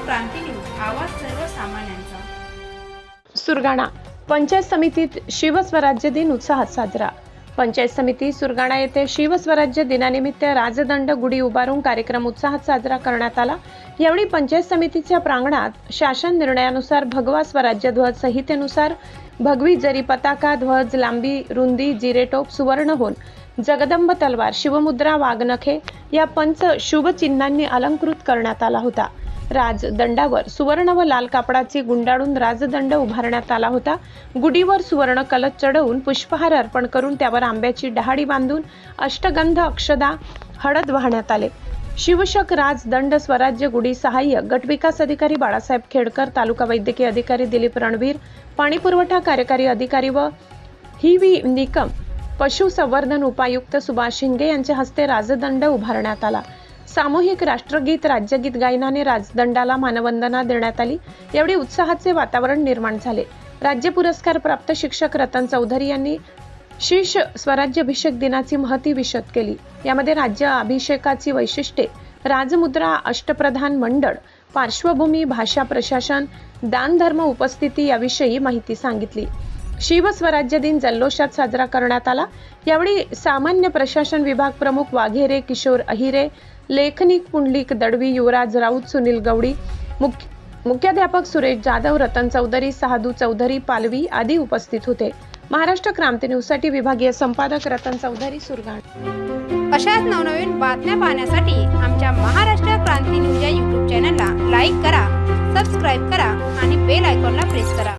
क्रांती news, आवाज सर्वसामान्यांचा। सुरगाणा पंचायत समितीत शिवस्वराज्य दिन उत्साहात साजरा। पंचायत समिती सुरगाणा येथे शिवस्वराज्य दिनानिमित्त राजदंड गुढी उभारून कार्यक्रम उत्साहात साजरा करण्यात आला। यावेळी पंचायत समितीच्या प्रांगणात शासन निर्णयानुसार भगवा स्वराज्य ध्वज संहितेनुसार भगवी जरी पताका, ध्वज, लांबी, रुंदी, जिरेटोप, सुवर्णहोन, जगदंब तलवार, शिवमुद्रा, वाघनखे या पंच शुभ चिन्हांनी अलंकृत करण्यात आला होता। राजदंडावर सुवर्ण व लाल कापडाची गुंडाळून राजदंड उभारण्यात आला होता। गुढीवर सुवर्ण कलश चढवून पुष्पहार अर्पण करून त्यावर आंब्याची डहाळी बांधून अष्टगंध, अक्षदा, हळद वाहण्यात आले। शिवशक राजदंड स्वराज्य गुढी सहाय्यक गटविकास अधिकारी बाळासाहेब खेडकर, तालुका वैद्यकीय अधिकारी दिलीप रणवीर, पाणीपुरवठा कार्यकारी अधिकारी व ही निकम पशुसंवर्धन उपायुक्त सुभाष शिंगे यांच्या हस्ते राजदंड उभारण्यात आला। सामूहिक राष्ट्रगीत, राज्यगीत गायनाने राजदंडाला मानवंदना देण्यात आली। यावेळी उत्साहाचे वातावरण निर्माण झाले। राज्य पुरस्कार प्राप्त शिक्षक रतन चौधरी यांनी शीर्ष स्वराज्याभिषेक दिनाची महती विशद केली। यामध्ये राज्य अभिषेकाची वैशिष्ट्ये, राजमुद्रा, अष्टप्रधान मंडळ, पार्श्वभूमी, भाषा, प्रशासन, दान, धर्म, उपस्थिती याविषयी माहिती सांगितली। शिवस्वराज्य दिन जल्लोषात साजरा करण्यात आला। यावेळी सामान्य प्रशासन विभाग प्रमुख वाघेरे, किशोर अहिरे, लेखनिक पुंडलिक दडवी, युवराज राऊत, सुनील गवडी, मुख्याध्यापक सुरेश जाधव, रतन चौधरी, साधू चौधरी, पालवी आदी उपस्थित होते। महाराष्ट्र क्रांती न्यूज साठी विभागीय संपादक रतन चौधरी, सुरगाणा। अशाच नवनवीन बातम्या पाहण्यासाठी आमच्या महाराष्ट्र क्रांती न्यूज या YouTube चॅनलला लाईक करा, सबस्क्राईब करा आणि बेल आयकॉनला प्रेस करा।